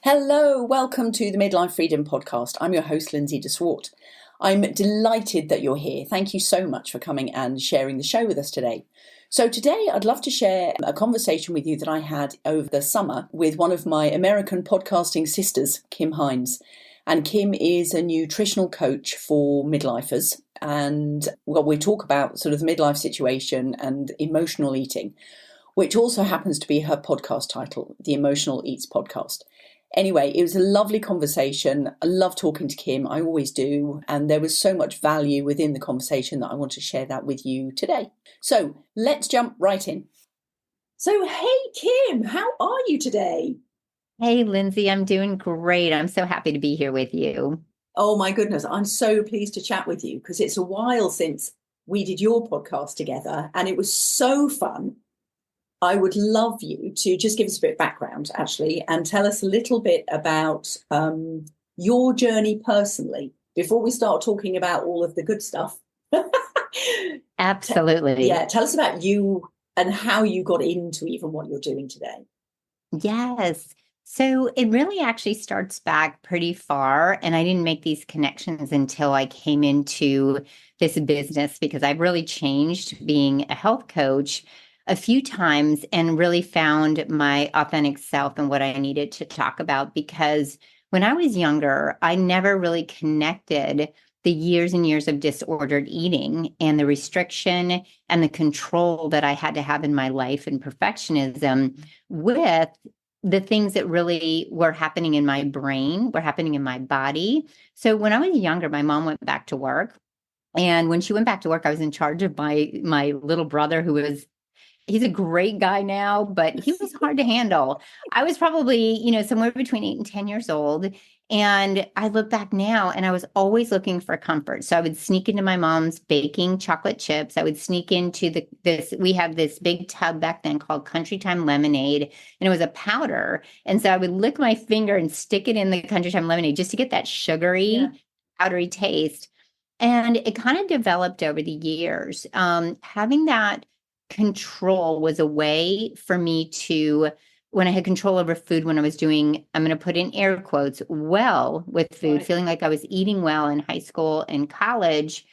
Hello, welcome to the Midlife Freedom Podcast. I'm your host, Lindsay DeSwart. I'm delighted that you're here. Thank you so much for coming and sharing the show with us today. So today I'd love to share a conversation with you that I had over the summer with one of my American podcasting sisters, Kim Hynes. And Kim is a nutritional coach for midlifers. And we talk about sort of the midlife situation and emotional eating, which also happens to be her podcast title, the Emotional Eats Podcast. Anyway, it was a lovely conversation. I love talking to Kim. I always do. And there was so much value within the conversation that I want to share that with you today. So let's jump right in. So, hey, Kim, how are you today? Hey, Lindsay, I'm doing great. I'm so happy to be here with you. Oh, my goodness. I'm so pleased to chat with you because it's a while since we did your podcast together and it was so fun. I would love you to just give us a bit of background, actually, and tell us a little bit about your journey personally before we start talking about all of the good stuff. Absolutely. Tell us about you and how you got into even what you're doing today. Yes. So it really actually starts back pretty far. And I didn't make these connections until I came into this business because I've really changed being a health coach a few times and really found my authentic self and what I needed to talk about. Because when I was younger, I never really connected the years and years of disordered eating and the restriction and the control that I had to have in my life and perfectionism with the things that really were happening in my brain, were happening in my body. So when I was younger, my mom went back to work. And when she went back to work, I was in charge of my little brother he's a great guy now, but he was hard to handle. I was probably, somewhere between 8 and 10 years old. And I look back now and I was always looking for comfort. So I would sneak into my mom's baking chocolate chips. I would sneak into we had this big tub back then called Country Time Lemonade, and it was a powder. And so I would lick my finger and stick it in the Country Time Lemonade just to get that sugary, powdery taste. And it kind of developed over the years. Having that control was a way for me to, when I had control over food, when I was doing, I'm going to put in air quotes, well with food, Right. feeling like I was eating well in high school and college,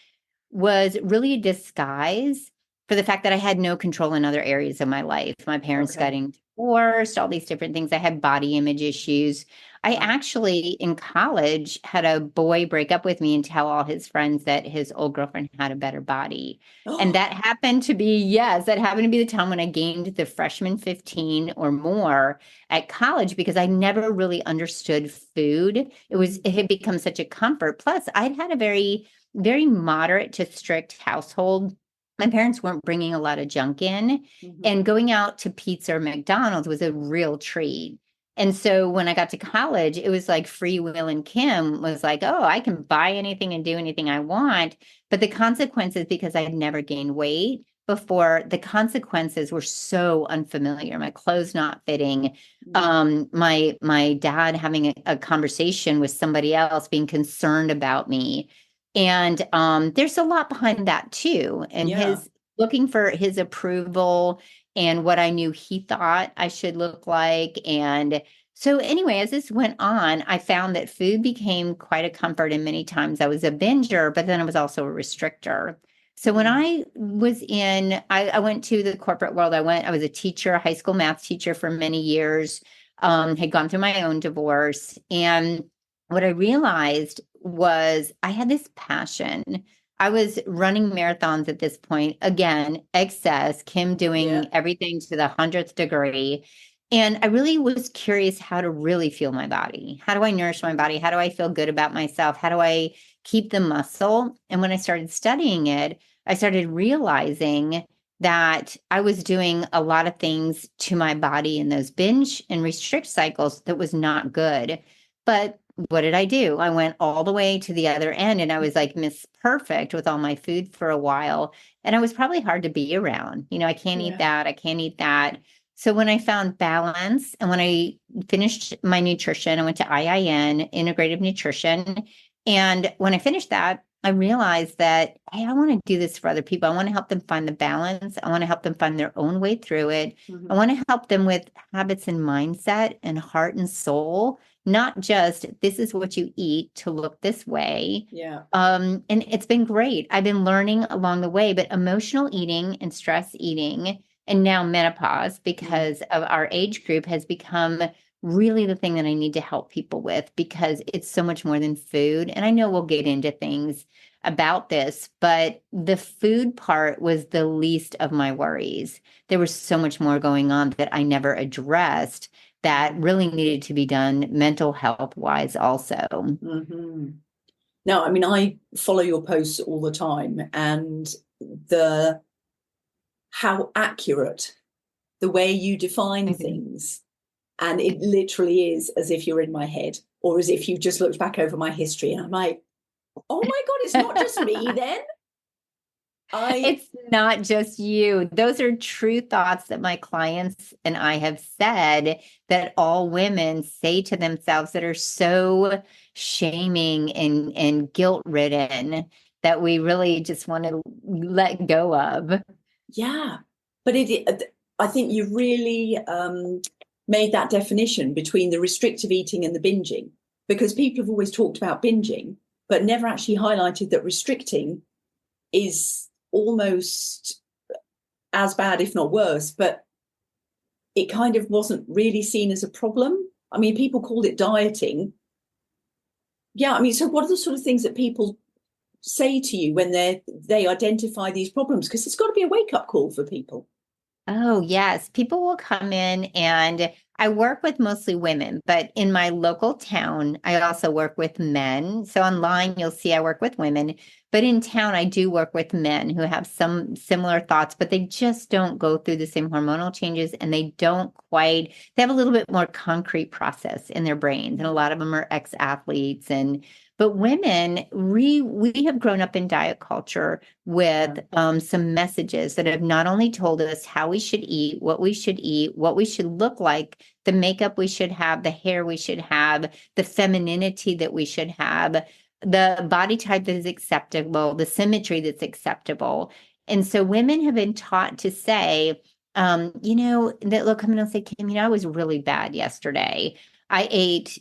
was really a disguise for the fact that I had no control in other areas of my life. My parents getting divorced, all these different things. I had body image issues. I actually, in college, had a boy break up with me and tell all his friends that his old girlfriend had a better body. And that happened to be, that happened to be the time when I gained the freshman 15 or more at college because I never really understood food. It had become such a comfort. Plus, I'd had a very moderate to strict household. My parents weren't bringing a lot of junk in, and going out to pizza or McDonald's was a real treat. And so when I got to college, it was like Free Will, and Kim was like, oh, I can buy anything and do anything I want. But the consequences, because I had never gained weight before, the consequences were so unfamiliar. My clothes not fitting, my dad having a conversation with somebody else, being concerned about me. And there's a lot behind that too. And his looking for his approval and what I knew he thought I should look like. And so anyway, as this went on, I found that food became quite a comfort. And many times I was a binger, but then I was also a restrictor. So when I was I went to the corporate world. I was a teacher, a high school math teacher for many years, had gone through my own divorce. And what I realized was I had this passion. I was running marathons at this point. Again, excess, Kim doing everything to the 100th degree. And I really was curious how to really feel my body. How do I nourish my body? How do I feel good about myself? How do I keep the muscle? And when I started studying it, I started realizing that I was doing a lot of things to my body in those binge and restrict cycles that was not good. But what did I do? I went all the way to the other end and I was like Miss Perfect with all my food for a while. And I was probably hard to be around. I can't eat that. I can't eat that. So when I found balance and when I finished my nutrition, I went to IIN, Integrative Nutrition. And when I finished that, I realized that, hey, I want to do this for other people. I want to help them find the balance. I want to help them find their own way through it. I want to help them with habits and mindset and heart and soul, not just this is what you eat to look this way. Yeah. And it's been great. I've been learning along the way, but emotional eating and stress eating and now menopause because of our age group has become really the thing that I need to help people with because it's so much more than food. And I know we'll get into things about this, but the food part was the least of my worries. There was so much more going on that I never addressed that really needed to be done mental health wise also. Mm-hmm. No, I mean, I follow your posts all the time, and how accurate the way you define things. And it literally is as if you're in my head, or as if you just looked back over my history. And I'm like, oh my God, it's not just me then. It's not just you. Those are true thoughts that my clients and I have said that all women say to themselves that are so shaming and guilt ridden that we really just want to let go of. Yeah. But I think you really made that definition between the restrictive eating and the binging, because people have always talked about binging, but never actually highlighted that restricting is almost as bad, if not worse, but it kind of wasn't really seen as a problem. I mean, people called it dieting. Yeah, I mean, so what are the sort of things that people say to you when they identify these problems? Because it's got to be a wake-up call for people. Oh, yes. People will come in and I work with mostly women, but in my local town, I also work with men. So online, you'll see I work with women, but in town, I do work with men who have some similar thoughts, but they just don't go through the same hormonal changes and they have a little bit more concrete process in their brains. And a lot of them are ex-athletes but women, we have grown up in diet culture with some messages that have not only told us how we should eat, what we should look like, the makeup we should have, the hair we should have, the femininity that we should have, the body type that is acceptable, the symmetry that's acceptable. And so women have been taught to say, that they'll come in and say, Kim, I was really bad yesterday. I ate,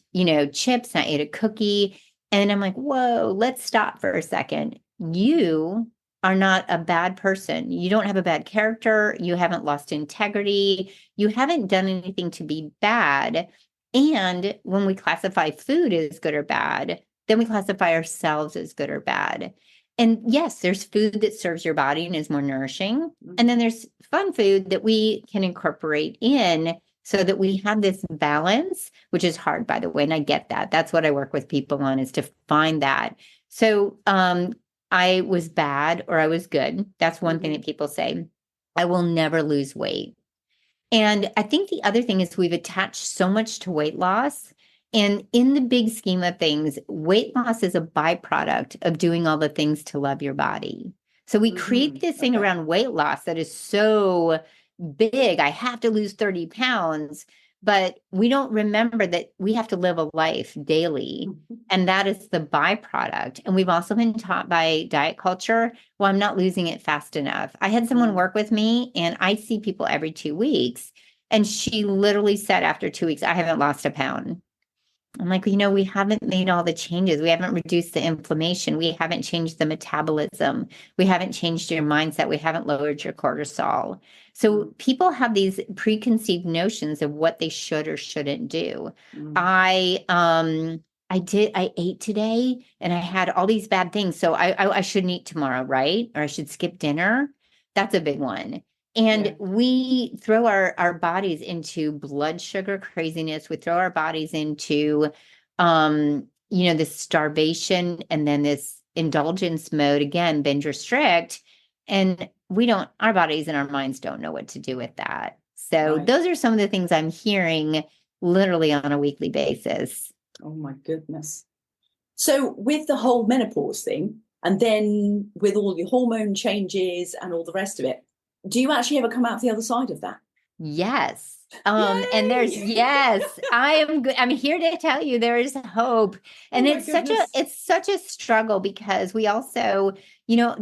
chips and I ate a cookie. And I'm like, whoa, let's stop for a second. You are not a bad person. You don't have a bad character. You haven't lost integrity. You haven't done anything to be bad. And when we classify food as good or bad, then we classify ourselves as good or bad. And yes, there's food that serves your body and is more nourishing. And then there's fun food that we can incorporate in so that we have this balance, which is hard, by the way. And I get that. That's what I work with people on, is to find that. So I was bad or I was good. That's one thing that people say. I will never lose weight. And I think the other thing is we've attached so much to weight loss. And in the big scheme of things, weight loss is a byproduct of doing all the things to love your body. So we create this thing around weight loss that is so big. I have to lose 30 pounds, but we don't remember that we have to live a life daily. And that is the byproduct. And we've also been taught by diet culture, well, I'm not losing it fast enough. I had someone work with me and I see people every 2 weeks. And she literally said after 2 weeks, I haven't lost a pound. I'm like, we haven't made all the changes. We haven't reduced the inflammation. We haven't changed the metabolism. We haven't changed your mindset. We haven't lowered your cortisol. So people have these preconceived notions of what they should or shouldn't do. I ate today and I had all these bad things. So I shouldn't eat tomorrow, right? Or I should skip dinner. That's a big one. And we throw our bodies into blood sugar craziness. We throw our bodies into, this starvation and then this indulgence mode, again, binge restrict. And our bodies and our minds don't know what to do with that. So those are some of the things I'm hearing literally on a weekly basis. Oh my goodness. So with the whole menopause thing, and then with all your hormone changes and all the rest of it, do you actually ever come out the other side of that? Yes. And there's, Yay! yes, I'm here to tell you there is hope. Oh And my goodness. it's such a struggle because we also,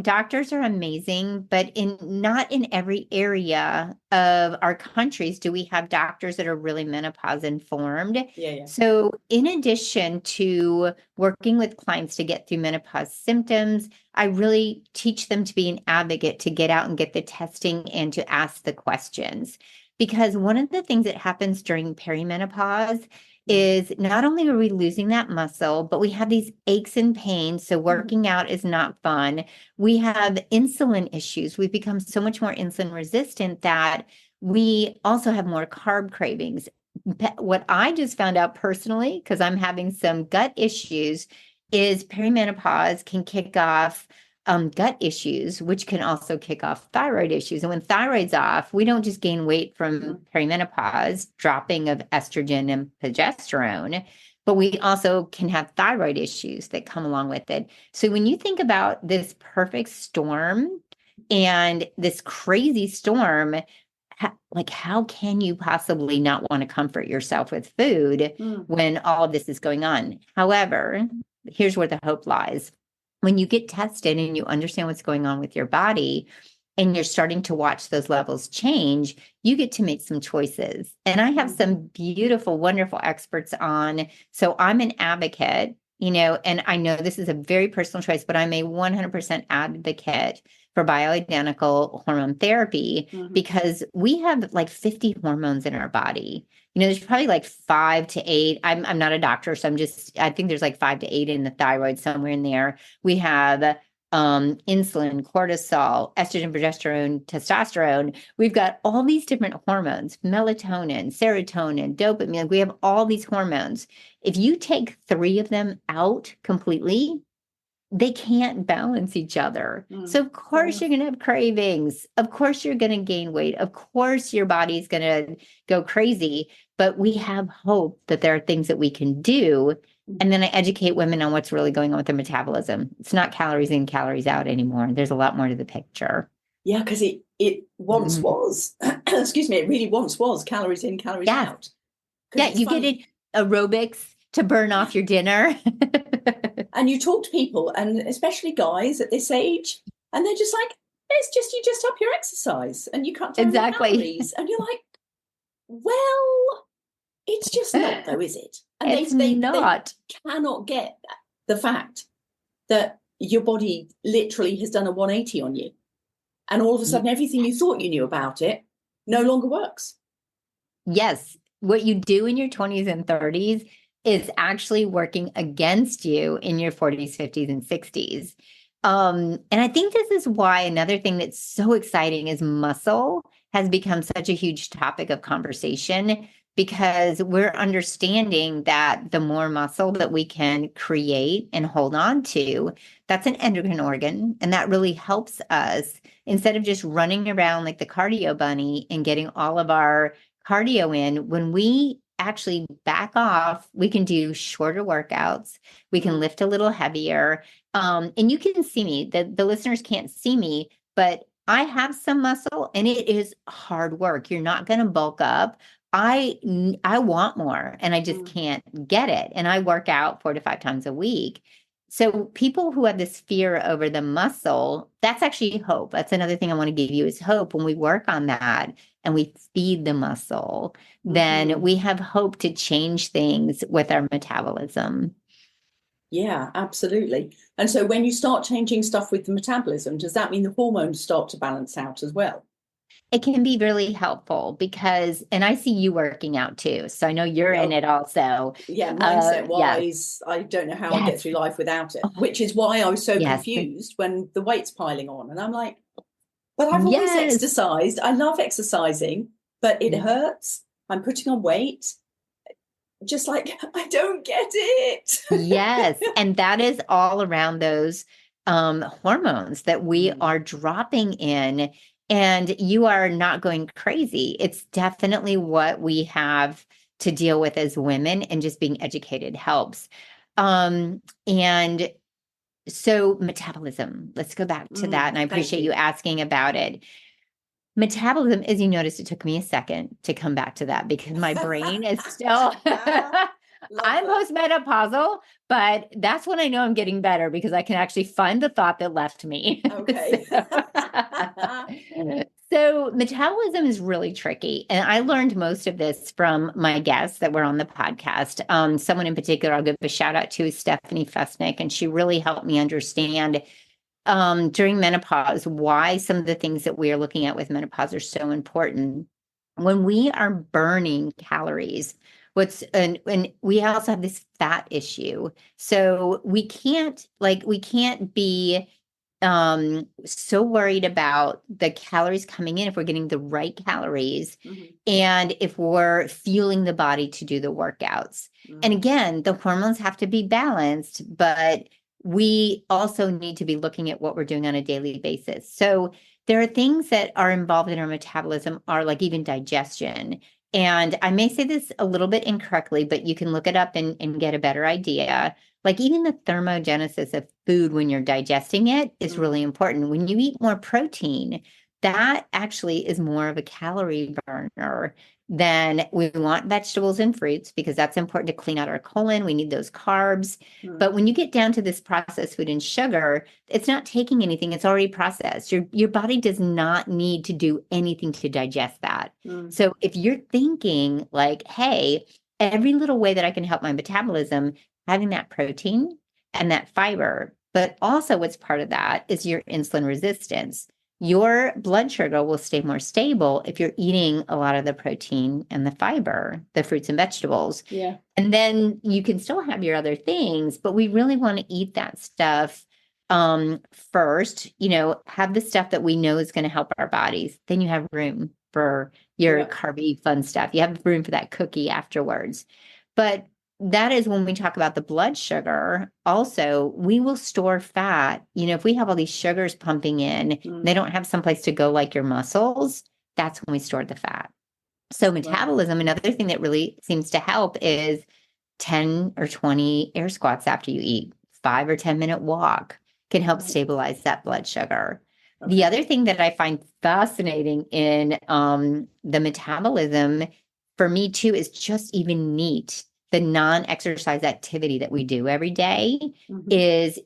doctors are amazing, but not in every area of our countries do we have doctors that are really menopause informed. Yeah, yeah. So in addition to working with clients to get through menopause symptoms, I really teach them to be an advocate, to get out and get the testing and to ask the questions. Because one of the things that happens during perimenopause is not only are we losing that muscle, but we have these aches and pains. So working out is not fun. We have insulin issues. We've become so much more insulin resistant that we also have more carb cravings. What I just found out personally, because I'm having some gut issues, is perimenopause can kick off gut issues, which can also kick off thyroid issues. And when thyroid's off, we don't just gain weight from perimenopause, dropping of estrogen and progesterone, but we also can have thyroid issues that come along with it. So when you think about this perfect storm and this crazy storm, how can you possibly not want to comfort yourself with food when all of this is going on? However, here's where the hope lies. When you get tested and you understand what's going on with your body and you're starting to watch those levels change, you get to make some choices. And I have some beautiful, wonderful experts on. So I'm an advocate, and I know this is a very personal choice, but I'm a 100% advocate for bioidentical hormone therapy because we have like 50 hormones in our body. There's probably like 5 to 8. I'm not a doctor, so I think there's like 5 to 8 in the thyroid, somewhere in there. We have insulin, cortisol, estrogen, progesterone, testosterone. We've got all these different hormones, melatonin, serotonin, dopamine. We have all these hormones. If you take 3 of them out completely, they can't balance each other. So of course you're going to have cravings. Of course you're going to gain weight. Of course your body's going to go crazy, but we have hope that there are things that we can do. And then I educate women on what's really going on with their metabolism. It's not calories in, calories out anymore. There's a lot more to the picture. Yeah, because it once was, excuse me, it really once was calories in, calories out. Yeah, you get it aerobics to burn off your dinner. And you talk to people, and especially guys at this age, and they're just like, you just up your exercise and you cut down your calories. And you're like, well, it's just not though, is it? And they cannot get the fact that your body literally has done a 180 on you. And all of a sudden, everything you thought you knew about it no longer works. Yes. What you do in your 20s and 30s is actually working against you in your 40s, 50s, and 60s. And I think this is why another thing that's so exciting is muscle has become such a huge topic of conversation, because we're understanding that the more muscle that we can create and hold on to, that's an endocrine organ. And that really helps us, instead of just running around like the cardio bunny and getting all of our cardio in. When we actually back off, we can do shorter workouts. We can lift a little heavier. And you can see me, the listeners can't see me, but I have some muscle and it is hard work. You're not going to bulk up. I want more and I just can't get it. And I work out 4 to 5 times a week. So people who have this fear over the muscle, that's actually hope. That's another thing I want to give you is hope. When we work on that and we feed the muscle, then we have hope to change things with our metabolism. Yeah, absolutely. And so when you start changing stuff with the metabolism, does that mean the hormones start to balance out as well? It can be really helpful because, and I see you working out too, so I know you're in it also. Yeah, mindset wise, I don't know how I get through life without it, which is why I was so confused when the weight's piling on. And I'm like, but I've always exercised. I love exercising, but it hurts. I'm putting on weight. Just like, I don't get it. Yes. And that is all around those hormones that we are dropping in. And you are not going crazy. It's definitely what we have to deal with as women, and just being educated helps. And so metabolism, let's go back to that. And I appreciate you asking about it. Metabolism, as you noticed, it took me a second to come back to that because my brain is still, I'm postmenopausal, but that's when I know I'm getting better because I can actually find the thought that left me. Okay. So metabolism is really tricky. And I learned most of this from my guests that were on the podcast. Someone in particular I'll give a shout out to is Stephanie Fusnick, and she really helped me understand during menopause why some of the things that we are looking at with menopause are so important. When we are burning calories, and we also have this fat issue. So we can't be so worried about the calories coming in if we're getting the right calories and if we're fueling the body to do the workouts. And again, the hormones have to be balanced, but we also need to be looking at what we're doing on a daily basis. So there are things that are involved in our metabolism, are like even digestion. And I may say this a little bit incorrectly, but you can look it up and get a better idea. Like even the thermogenesis of food when you're digesting it is really important. When you eat more protein, that actually is more of a calorie burner than we want vegetables and fruits because that's important to clean out our colon. We need those carbs. But when you get down to this processed food and sugar, it's not taking anything. It's already processed. Your body does not need to do anything to digest that. So if you're thinking like, hey, every little way that I can help my metabolism, having that protein and that fiber, but also what's part of that is your insulin resistance. Your blood sugar will stay more stable if you're eating a lot of the protein and the fiber, the fruits and vegetables. Yeah. And then you can still have your other things, but we really want to eat that stuff first, have the stuff that we know is going to help our bodies. Then you have room for your carby fun stuff. You have room for that cookie afterwards. But that is when we talk about the blood sugar. Also, we will store fat. If we have all these sugars pumping in, they don't have someplace to go like your muscles. That's when we store the fat. So metabolism, another thing that really seems to help is 10 or 20 air squats after you eat. 5 or 10-minute walk can help stabilize that blood sugar. Okay. The other thing that I find fascinating in the metabolism for me too is just even NEAT. The non-exercise activity that we do every day is,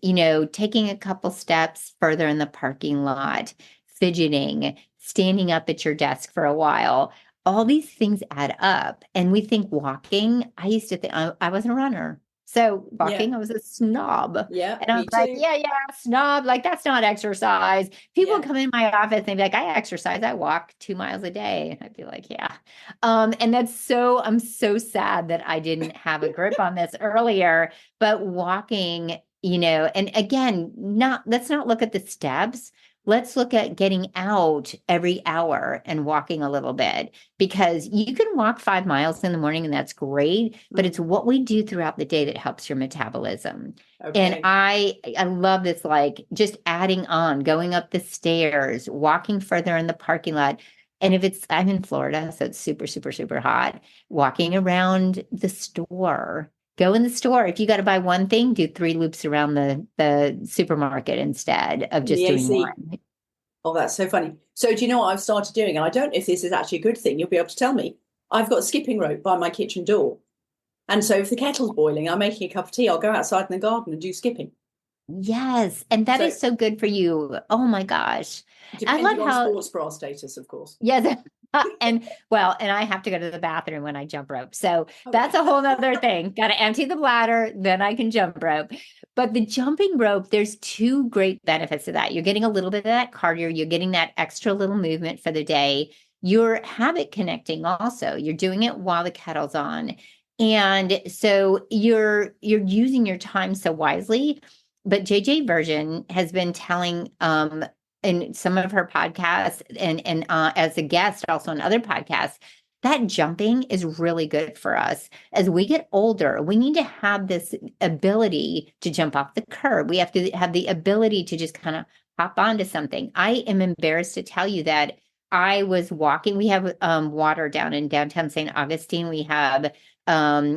taking a couple steps further in the parking lot, fidgeting, standing up at your desk for a while. All these things add up. And we think walking, I used to think I wasn't a runner. So walking, I was a snob. Yeah. And I was like, snob. Like, that's not exercise. People come in my office and they'd be like, I exercise. I walk 2 miles a day. I'd be like, yeah. And I'm so sad that I didn't have a grip on this earlier, but walking, and again, let's not look at the steps. Let's look at getting out every hour and walking a little bit, because you can walk 5 miles in the morning and that's great, but it's what we do throughout the day that helps your metabolism. Okay. And I love this, like just adding on, going up the stairs, walking further in the parking lot. And I'm in Florida, so it's super, super, super hot, walking around the store. Go in the store. If you got to buy one thing, do 3 loops around the supermarket instead of just doing one. Oh, that's so funny. So do you know what I've started doing? And I don't know if this is actually a good thing. You'll be able to tell me. I've got a skipping rope by my kitchen door. And so if the kettle's boiling, I'm making a cup of tea, I'll go outside in the garden and do skipping. Yes. And that is so good for you. Oh my gosh. Depending on sports bra status, of course. Yes. And I have to go to the bathroom when I jump rope. So that's a whole other thing. Got to empty the bladder, then I can jump rope. But the jumping rope, there's 2 great benefits to that. You're getting a little bit of that cardio. You're getting that extra little movement for the day. You're habit connecting also. You're doing it while the kettle's on. And so you're using your time so wisely. But JJ Virgin has been telling in some of her podcasts and as a guest also in other podcasts, that jumping is really good for us. As we get older, we need to have this ability to jump off the curb. We have to have the ability to just kind of hop onto something. I am embarrassed to tell you that I was walking. We have water down in downtown St. Augustine. We have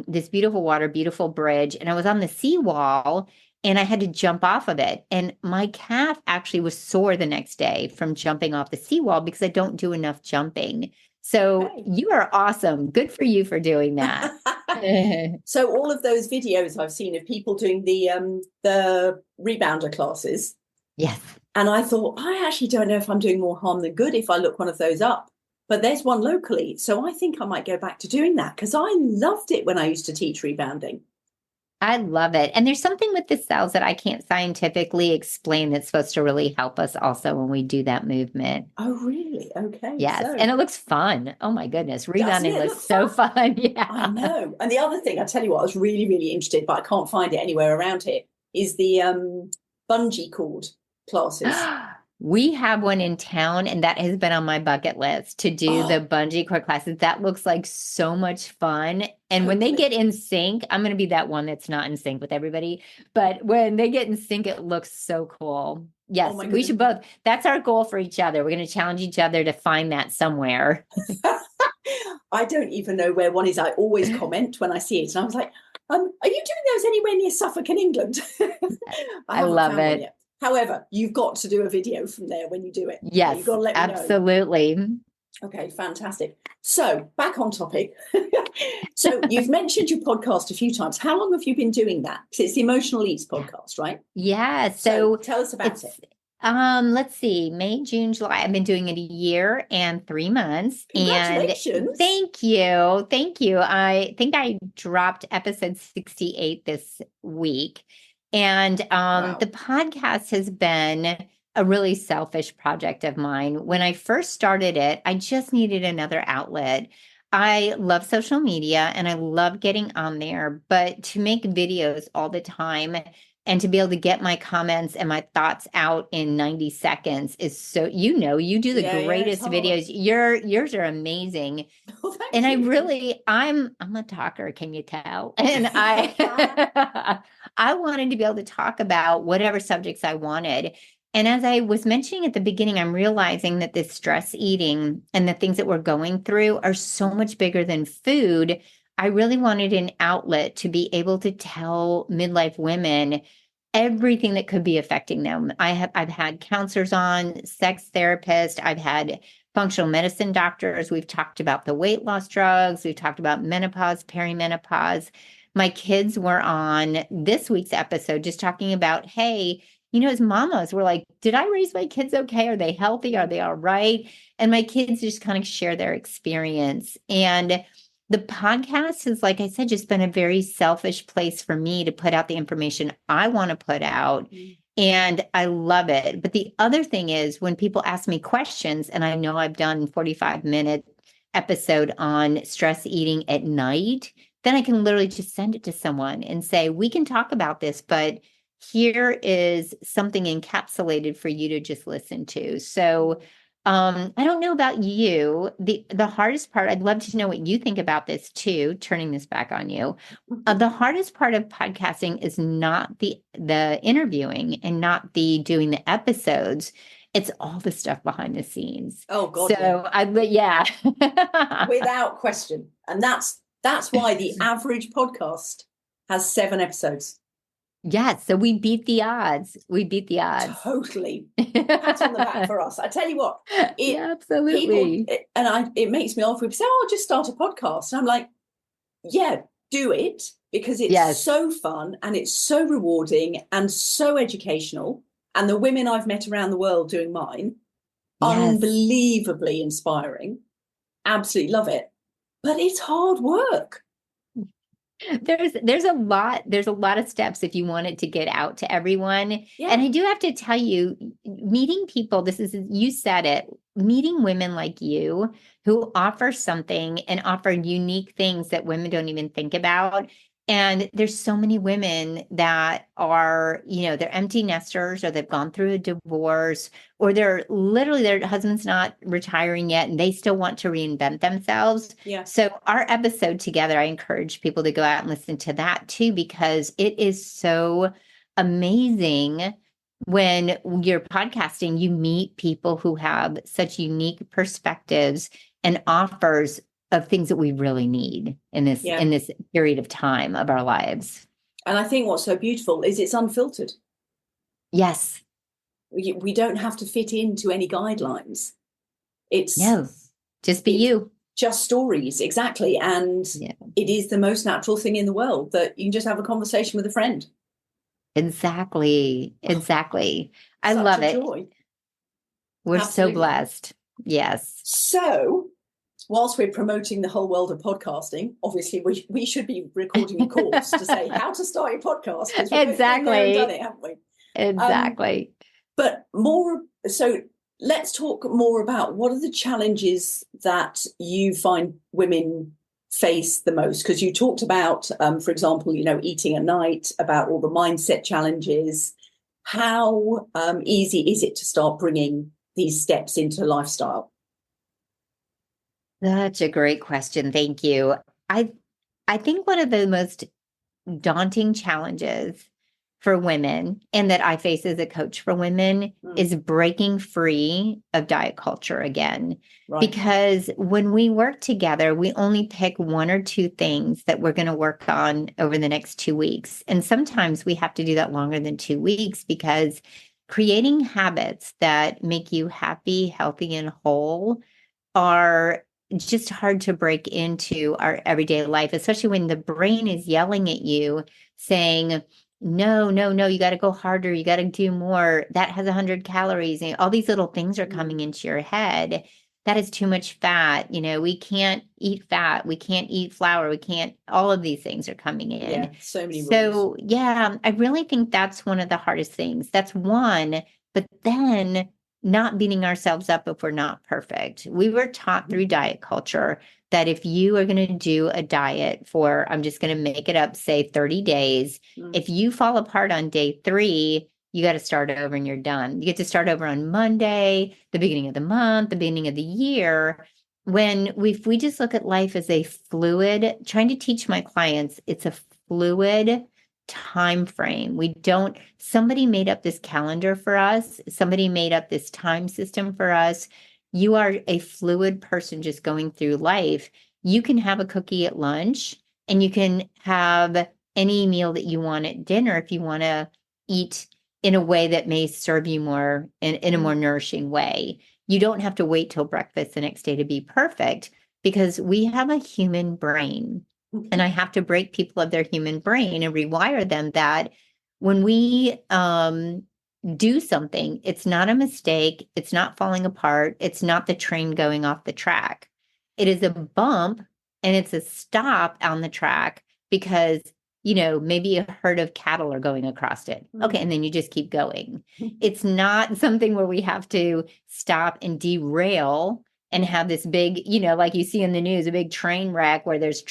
this beautiful water, beautiful bridge. And I was on the seawall. and I had to jump off of it. And my calf actually was sore the next day from jumping off the seawall because I don't do enough jumping. So you are awesome. Good for you for doing that. So all of those videos I've seen of people doing the rebounder classes. Yes. And I thought, I actually don't know if I'm doing more harm than good if I look one of those up. But there's one locally. So I think I might go back to doing that because I loved it when I used to teach rebounding. I love it. And there's something with the cells that I can't scientifically explain that's supposed to really help us also when we do that movement. Oh, really? Okay. Yes. So, and it looks fun. Oh my goodness. doesn't Rebounding it looks look so fun? fun. Yeah. I know. And the other thing, I tell you what, I was really, really interested, but I can't find it anywhere around here, is the bungee cord classes. We have one in town, and that has been on my bucket list to do the bungee cord classes. That looks like so much fun. And when they get in sync, I'm going to be that one that's not in sync with everybody. But when they get in sync, it looks so cool. Yes, we should both. That's our goal for each other. We're going to challenge each other to find that somewhere. I don't even know where one is. I always comment when I see it. And I was like, are you doing those anywhere near Suffolk in England? I love it. However, you've got to do a video from there when you do it. Yes, you've got to let me know. Absolutely. Okay, fantastic. So back on topic. So you've mentioned your podcast a few times. How long have you been doing that? Because it's the Emotional Eats podcast, right? Yeah. So tell us about it. Let's see, May, June, July. I've been doing it a year and 3 months. Congratulations. And thank you. Thank you. I think I dropped episode 68 this week. And Wow. The podcast has been a really selfish project of mine. When I first started it, I just needed another outlet. I love social media and I love getting on there, but to make videos all the time and to be able to get my comments and my thoughts out in 90 seconds is so, you do the greatest videos. Yours are amazing. Oh, and I'm a talker, can you tell? And I I wanted to be able to talk about whatever subjects I wanted. And as I was mentioning at the beginning, I'm realizing that this stress eating and the things that we're going through are so much bigger than food. I really wanted an outlet to be able to tell midlife women everything that could be affecting them. I've had counselors on, sex therapists, I've had functional medicine doctors. We've talked about the weight loss drugs. We've talked about menopause, perimenopause. My kids were on this week's episode just talking about, hey, as mamas, we're like, did I raise my kids okay? Are they healthy? Are they all right? And my kids just kind of share their experience. And the podcast has, like I said, just been a very selfish place for me to put out the information I want to put out. And I love it. But the other thing is when people ask me questions, and I know I've done 45-minute episode on stress eating at night, then I can literally just send it to someone and say, we can talk about this, but here is something encapsulated for you to just listen to. So I don't know about you. The hardest part, I'd love to know what you think about this too, turning this back on you. The hardest part of podcasting is not the interviewing and not the doing the episodes. It's all the stuff behind the scenes. Oh God. So yeah. Without question. And that's why the average podcast has 7 episodes. Yes, so we beat the odds. Totally. Pat on the back for us. I tell you what, absolutely. It makes me laugh. People say, "Oh, just start a podcast." And I'm like, "Yeah, do it because it's so fun and it's so rewarding and so educational." And the women I've met around the world doing mine, unbelievably inspiring. Absolutely love it, but it's hard work. There's a lot of steps if you want it to get out to everyone. Yeah. And I do have to tell you, meeting people, you said it, meeting women like you who offer something and offer unique things that women don't even think about. And there's so many women that are, they're empty nesters or they've gone through a divorce or they're literally their husband's not retiring yet and they still want to reinvent themselves. Yeah. So our episode together, I encourage people to go out and listen to that too, because it is so amazing when you're podcasting, you meet people who have such unique perspectives and offers of things that we really need in this period of time of our lives. And I think what's so beautiful is it's unfiltered. Yes. We don't have to fit into any guidelines. It's No, just be it's you. just stories, exactly. And Yeah, it is the most natural thing in the world that you can just have a conversation with a friend. exactly. Exactly. I Such love a it. joy. We're so Absolutely. blessed. Yes. So, whilst we're promoting the whole world of podcasting, obviously we should be recording a course to say how to start your podcast, because we've both been there and done Exactly. it, haven't we? Exactly. But more so, let's talk more about what are the challenges that you find women face the most, because you talked about, for example, eating at night, about all the mindset challenges. How easy is it to start bringing these steps into lifestyle? That's a great question. Thank you. I I think one of the most daunting challenges for women and that I face as a coach for women is breaking free of diet culture again. Right. Because when we work together, we only pick one or two things that we're going to work on over the next 2 weeks. And sometimes we have to do that longer than 2 weeks because creating habits that make you happy, healthy, and whole are just hard to break into our everyday life, especially when the brain is yelling at you saying, no, no, no, you got to go harder. You got to do more. That has 100 calories. And all these little things are coming into your head. That is too much fat. We can't eat fat. We can't eat flour. We can't, all of these things are coming in. Yeah, so many rules. So, yeah, I really think that's one of the hardest things. That's one. But then not beating ourselves up if we're not perfect. We were taught through diet culture that if you are going to do a diet for, I'm just going to make it up, say 30 days, if you fall apart on day 3, you got to start over and you're done. You get to start over on Monday, the beginning of the month, the beginning of the year. When we just look at life as a fluid, trying to teach my clients, it's a fluid time frame. Somebody made up this calendar for us. Somebody made up this time system for us. You are a fluid person just going through life. You can have a cookie at lunch and you can have any meal that you want at dinner if you want to eat in a way that may serve you more in a more nourishing way. You don't have to wait till breakfast the next day to be perfect because we have a human brain. And I have to break people of their human brain and rewire them that when we do something, it's not a mistake. It's not falling apart. It's not the train going off the track. It is a bump and it's a stop on the track because, maybe a herd of cattle are going across it. Okay. And then you just keep going. It's not something where we have to stop and derail and have this big, like you see in the news, a big train wreck where there's,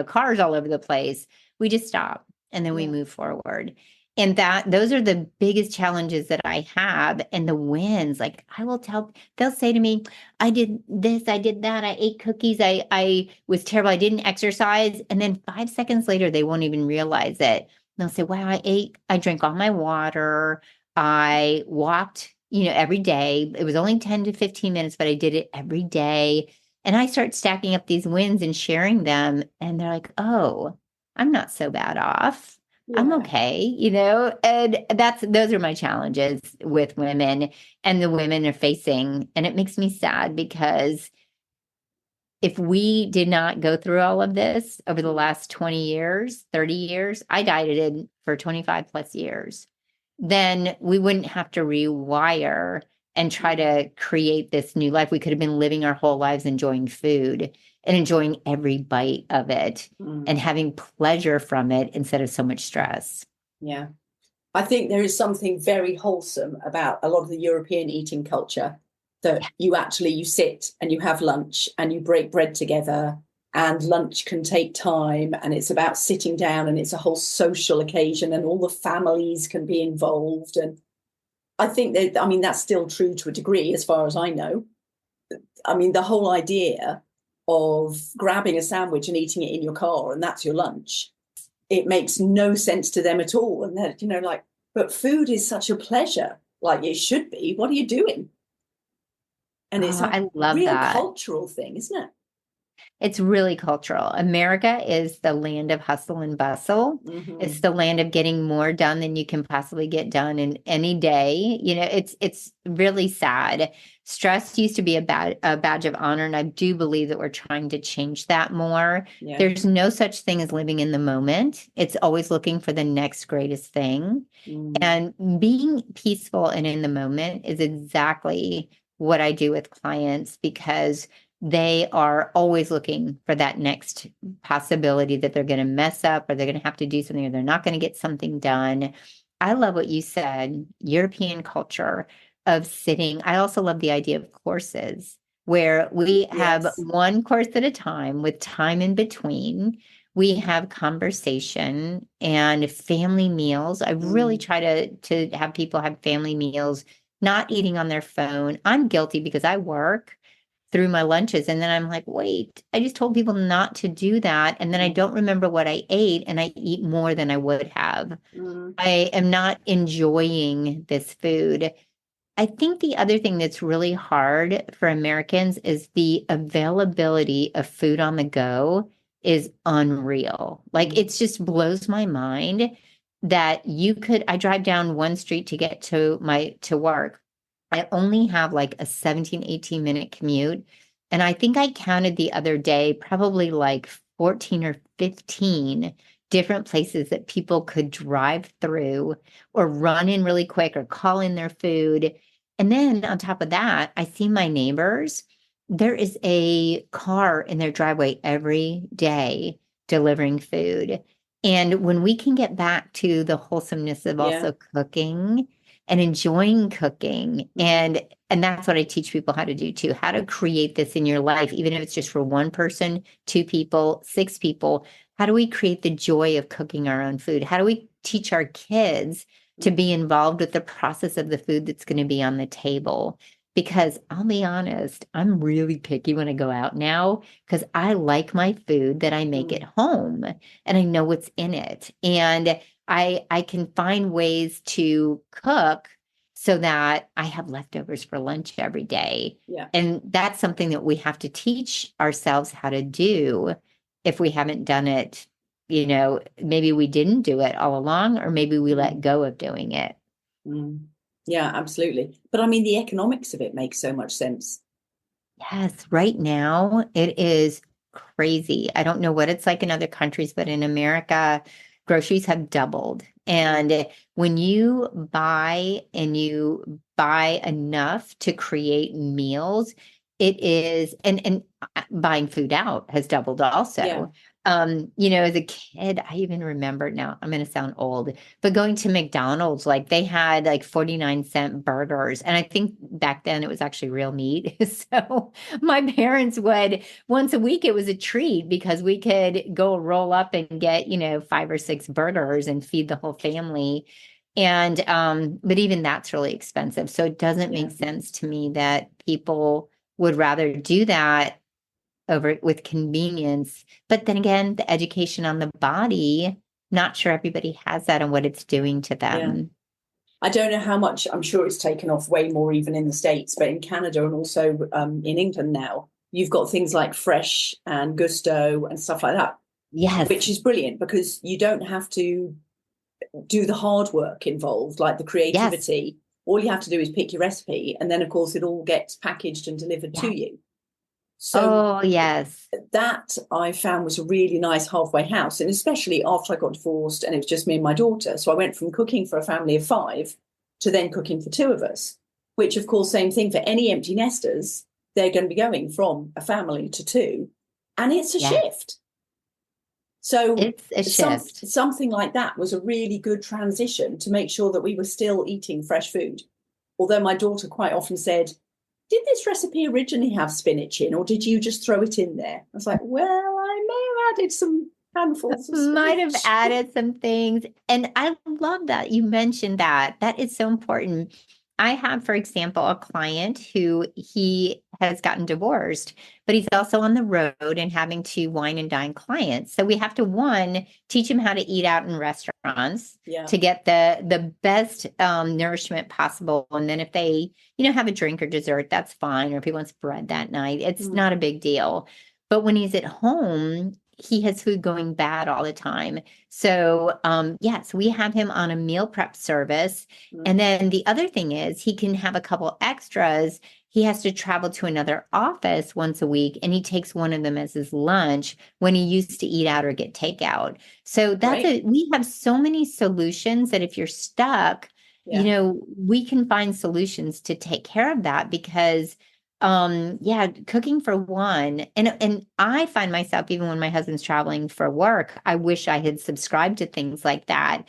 cars all over the place. We just stop and then we move forward. And those are the biggest challenges that I have. And the wins, like they'll say to me, I did this, I did that, I ate cookies, I was terrible, I didn't exercise. And then 5 seconds later, they won't even realize it. They'll say, wow, I drank all my water, I walked every day. It was only 10 to 15 minutes, but I did it every day. And I start stacking up these wins and sharing them. And they're like, oh, I'm not so bad off. I'm okay, and those are my challenges with women and the women are facing. And it makes me sad because if we did not go through all of this over the last 20 years, 30 years, I dieted for 25 plus years, then we wouldn't have to rewire and try to create this new life. We could have been living our whole lives enjoying food and enjoying every bite of it and having pleasure from it instead of so much stress. Yeah. I think there is something very wholesome about a lot of the European eating culture that you sit and you have lunch and you break bread together, and lunch can take time and it's about sitting down and it's a whole social occasion and all the families can be involved. And I think that's still true to a degree as far as I know. The whole idea of grabbing a sandwich and eating it in your car and that's your lunch, it makes no sense to them at all. And they're, but food is such a pleasure, like it should be. What are you doing? And it's a I love real that. cultural thing, isn't it? It's really cultural. America is the land of hustle and bustle. It's the land of getting more done than you can possibly get done in any day. It's really sad. Stress used to be a badge of honor, and I do believe that we're trying to change that more. Yeah. There's no such thing as living in the moment. It's always looking for the next greatest thing. And being peaceful and in the moment is exactly what I do with clients, because they are always looking for that next possibility that they're going to mess up, or they're going to have to do something, or they're not going to get something done. I love what you said, European culture of sitting. I also love the idea of courses where we have one course at a time with time in between. We have conversation and family meals. I really try to have people have family meals, not eating on their phone. I'm guilty because I work through my lunches, and then I'm like, wait, I just told people not to do that. And then I don't remember what I ate, and I eat more than I would have. I am not enjoying this food. I think the other thing that's really hard for Americans is the availability of food on the go is unreal. Like, it just blows my mind that I drive down one street to get to work. I only have like a 17, 18-minute commute. And I think I counted the other day, probably like 14 or 15 different places that people could drive through or run in really quick or call in their food. And then on top of that, I see my neighbors. There is a car in their driveway every day delivering food. And when we can get back to the wholesomeness of also cooking and enjoying cooking, and that's what I teach people how to do too, how to create this in your life, even if it's just for one person, two people, six people. How do we create the joy of cooking our own food? How do we teach our kids to be involved with the process of the food that's going to be on the table? Because I'll be honest, I'm really picky when I go out now, because I like my food that I make at home and I know what's in it. And I can find ways to cook so that I have leftovers for lunch every day. Yeah. And that's something that we have to teach ourselves how to do if we haven't done it. Maybe we didn't do it all along, or maybe we let go of doing it. Yeah, absolutely. But I mean, the economics of it makes so much sense. Yes, right now it is crazy. I don't know what it's like in other countries, but in America, groceries have doubled. And when you buy enough to create meals, it is, and buying food out has doubled also. Yeah. As a kid, I even remember, now I'm going to sound old, but going to McDonald's, like they had like 49-cent burgers. And I think back then it was actually real meat. So my parents would, once a week, it was a treat because we could go roll up and get, 5 or 6 burgers and feed the whole family. And, but even that's really expensive. So it doesn't make sense to me that people would rather do that over with convenience. But then again, the education on the body, not sure everybody has that and what it's doing to them. Yeah. I don't know how much, I'm sure it's taken off way more even in the States, but in Canada and also in England now, you've got things like Fresh and Gusto and stuff like that. Yes. Which is brilliant because you don't have to do the hard work involved, like the creativity. Yes. All you have to do is pick your recipe. And then, of course, it all gets packaged and delivered to you. So yes, that I found was a really nice halfway house. And especially after I got divorced and it was just me and my daughter. So I went from cooking for a family of 5 to then cooking for 2 of us, which, of course, same thing for any empty nesters. They're going to be going from a family to 2. And it's a shift. So it's a shift. Something like that was a really good transition to make sure that we were still eating fresh food. Although my daughter quite often said, did this recipe originally have spinach in, or did you just throw it in there? I was like, well, I may have added some handfuls of spinach. Might have added some things. And I love that you mentioned that. That is so important. I have, for example, a client who he has gotten divorced, but he's also on the road and having to wine and dine clients. So we have to, one, teach him how to eat out in restaurants to get the best nourishment possible. And then if they, have a drink or dessert, that's fine. Or if he wants bread that night, it's not a big deal. But when he's at home, he has food going bad all the time. So, yes, we have him on a meal prep service. And then the other thing is he can have a couple extras. He has to travel to another office once a week, and he takes one of them as his lunch when he used to eat out or get takeout. So Great. we have so many solutions that if you're stuck, Yeah. we can find solutions to take care of that because yeah, cooking for one. And I find myself, even when my husband's traveling for work, I wish I had subscribed to things like that.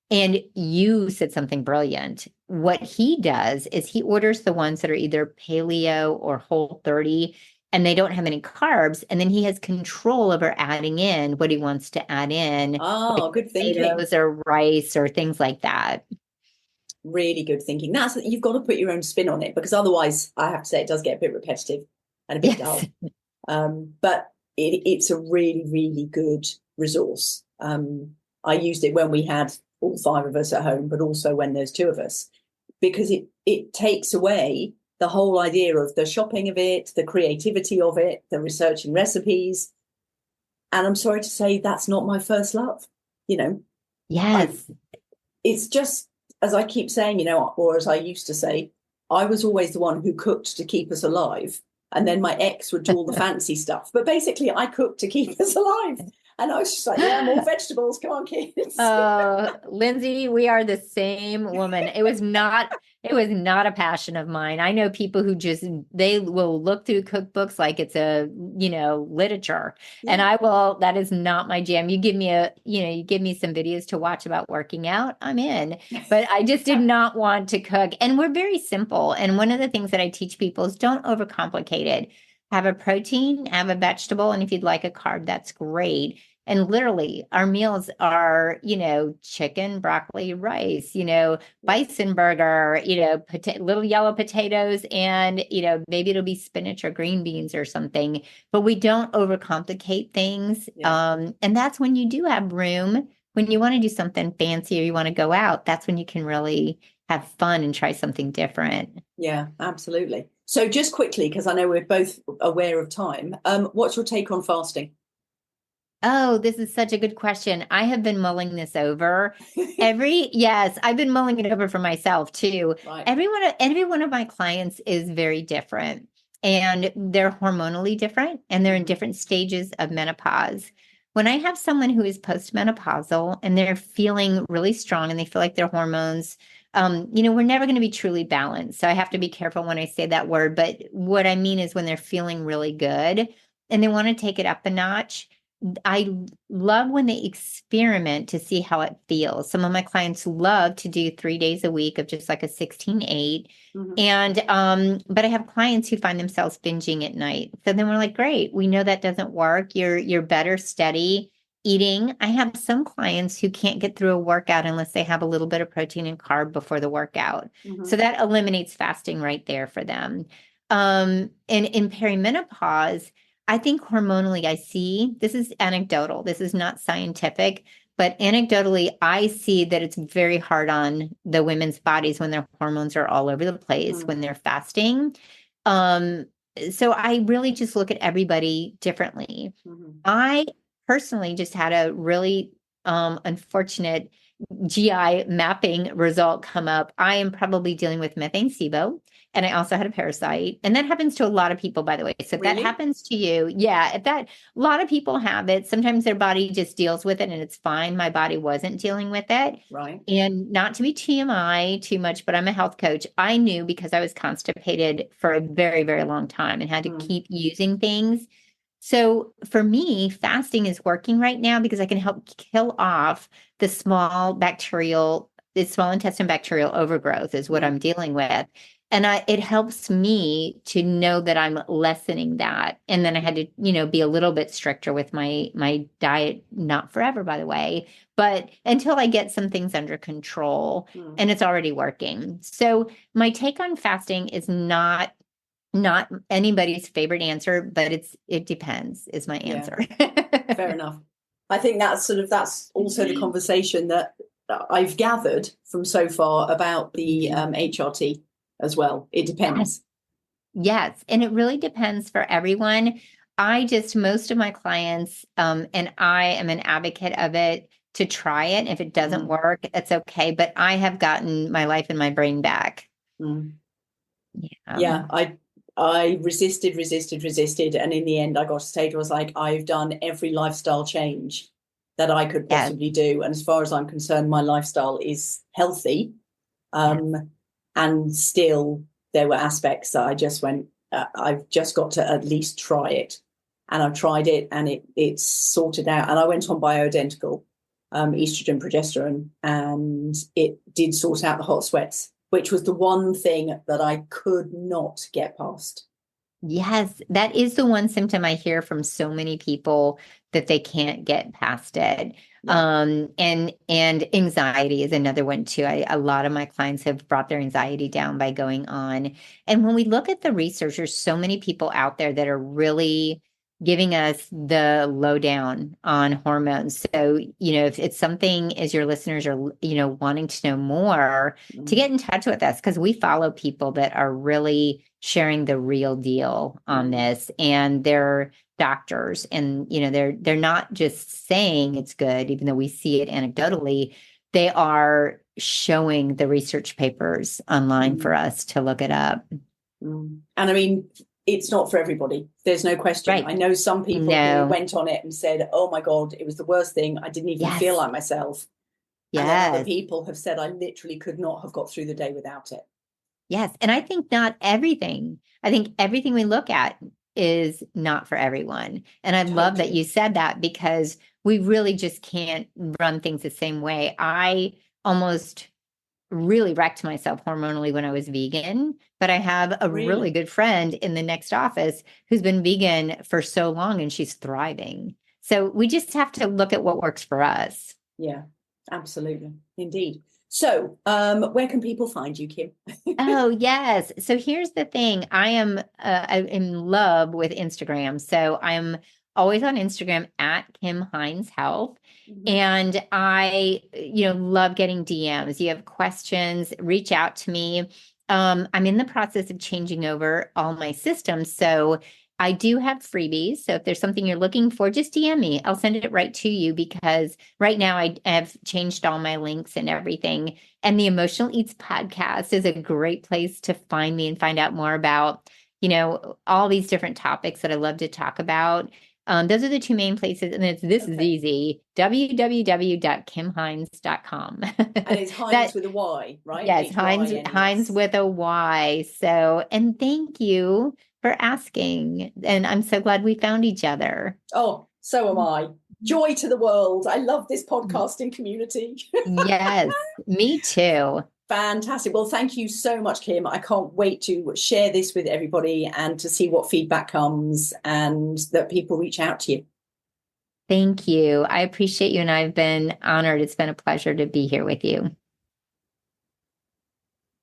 And you said something brilliant. What he does is he orders the ones that are either paleo or Whole 30, and they don't have any carbs. And then he has control over adding in what he wants to add in, Oh, like good thinking. potatoes or rice or things like that. Really good thinking. That's you've got to put your own spin on it, because otherwise, I have to say, it does get a bit repetitive and a bit Yes. dull. But it's a really, really good resource. I used it when we had all five of us at home, but also when there's two of us, because it takes away the whole idea of the shopping of it, the creativity of it, the researching recipes. And I'm sorry to say, that's not my first love. You know, I Yes. it's just, as I keep saying, or as I used to say, I was always the one who cooked to keep us alive. And then my ex would do all the fancy stuff. But basically, I cooked to keep us alive. And I was just like, yeah, more vegetables. Come on, kids. Lindsay, we are the same woman. It was not a passion of mine. I know people who just they will look through cookbooks like it's literature. And Yeah. that is not my jam. You give me some videos to watch about working out, I'm in. But I just did not want to cook. And we're very simple. And one of the things that I teach people is don't overcomplicate it. Have a protein, have a vegetable, and if you'd like a carb, that's great. And literally, our meals are, chicken, broccoli, rice, bison burger, little yellow potatoes, and, maybe it'll be spinach or green beans or something. But we don't overcomplicate things. Yeah. And that's when you do have room, when you want to do something fancy or you want to go out, that's when you can really have fun and try something different. Yeah, absolutely. So just quickly, because I know we're both aware of time, what's your take on fasting? Oh, this is such a good question. I have been mulling this over. Yes, I've been mulling it over for myself too. Right. Every one of my clients is very different, and they're hormonally different, and they're in different stages of menopause. When I have someone who is postmenopausal and they're feeling really strong and they feel like their hormones, we're never going to be truly balanced. So I have to be careful when I say that word. But what I mean is when they're feeling really good and they want to take it up a notch. I love when they experiment to see how it feels. Some of my clients love to do 3 days a week of just like a 16-8. And but I have clients who find themselves binging at night. So then we're like, great, we know that doesn't work. You're better steady eating. I have some clients who can't get through a workout unless they have a little bit of protein and carb before the workout. So that eliminates fasting right there for them. And in perimenopause, I think hormonally, I see this is anecdotal. This is not scientific, but anecdotally, I see that it's very hard on the women's bodies when their hormones are all over the place when they're fasting. Um, so I really just look at everybody differently. I personally just had a really unfortunate GI mapping result come up. I am probably dealing with methane SIBO, and I also had a parasite. And that happens to a lot of people, by the way. So if that Really? happens to you, yeah, a lot of people have it. Sometimes their body just deals with it and it's fine. My body wasn't dealing with it. Right. And not to be TMI too much, but I'm a health coach. I knew because I was constipated for a very, very long time and had to keep using things. So for me, fasting is working right now because I can help kill off the small intestine bacterial overgrowth is what I'm dealing with. And it helps me to know that I'm lessening that. And then I had to, be a little bit stricter with my diet, not forever, by the way, but until I get some things under control, and it's already working. So my take on fasting is not anybody's favorite answer, but it depends is my answer. Fair enough. I think that's also the conversation that I've gathered from so far about the HRT as well. It depends. Yes. And it really depends for everyone. most of my clients, and I am an advocate of it, to try it. If it doesn't work, it's okay. But I have gotten my life and my brain back. Yeah, I resisted. And in the end, I got to a stage where I was like, I've done every lifestyle change that I could possibly do. And as far as I'm concerned, my lifestyle is healthy. And still there were aspects that I just went, I've just got to at least try it. And I've tried it, and it's sorted out. And I went on bioidentical estrogen, progesterone, and it did sort out the hot sweats, which was the one thing that I could not get past. Yes, that is the one symptom I hear from so many people, that they can't get past it. And anxiety is another one too. A lot of my clients have brought their anxiety down by going on. And when we look at the research, there's so many people out there that are really giving us the lowdown on hormones. So, if it's something, as your listeners are, wanting to know more, to get in touch with us, because we follow people that are really sharing the real deal on this, and they're doctors, and, they're not just saying it's good, even though we see it anecdotally. They are showing the research papers online for us to look it up. And I mean, it's not for everybody. There's no question. Right. I know some people who went on it and said, oh my God, it was the worst thing. I didn't even feel like myself. And then other people have said, I literally could not have got through the day without it. Yes. And I think everything we look at is not for everyone. And I love that you said that, because we really just can't run things the same way. I almost really wrecked myself hormonally when I was vegan, but I have a really good friend in the next office who's been vegan for so long, and she's thriving. So we just have to look at what works for us. Yeah, absolutely. Indeed. So where can people find you, Kim? Oh, yes. So here's the thing. I'm in love with Instagram. So I'm always on Instagram at Kim Hynes Health. And I, love getting DMs. You have questions, reach out to me. I'm in the process of changing over all my systems. So I do have freebies. So if there's something you're looking for, just DM me. I'll send it right to you, because right now I have changed all my links and everything. And the Emotional Eats podcast is a great place to find me and find out more about, all these different topics that I love to talk about. Those are the two main places. And is easy, www.kimhynes.com. And it's Hynes with a Y, right? Yes, Hynes with a Y. So, and thank you for asking. And I'm so glad we found each other. Oh, so am I. Joy to the world. I love this podcasting community. Yes, me too. Fantastic. Well, thank you so much, Kim. I can't wait to share this with everybody and to see what feedback comes, and that people reach out to you. Thank you. I appreciate you, and I've been honored. It's been a pleasure to be here with you.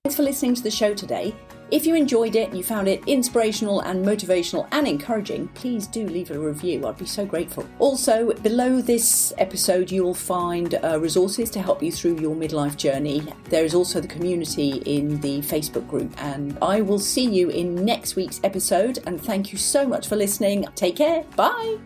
Thanks for listening to the show today. If you enjoyed it and you found it inspirational and motivational and encouraging, please do leave a review. I'd be so grateful. Also, below this episode, you'll find resources to help you through your midlife journey. There is also the community in the Facebook group. And I will see you in next week's episode. And thank you so much for listening. Take care. Bye.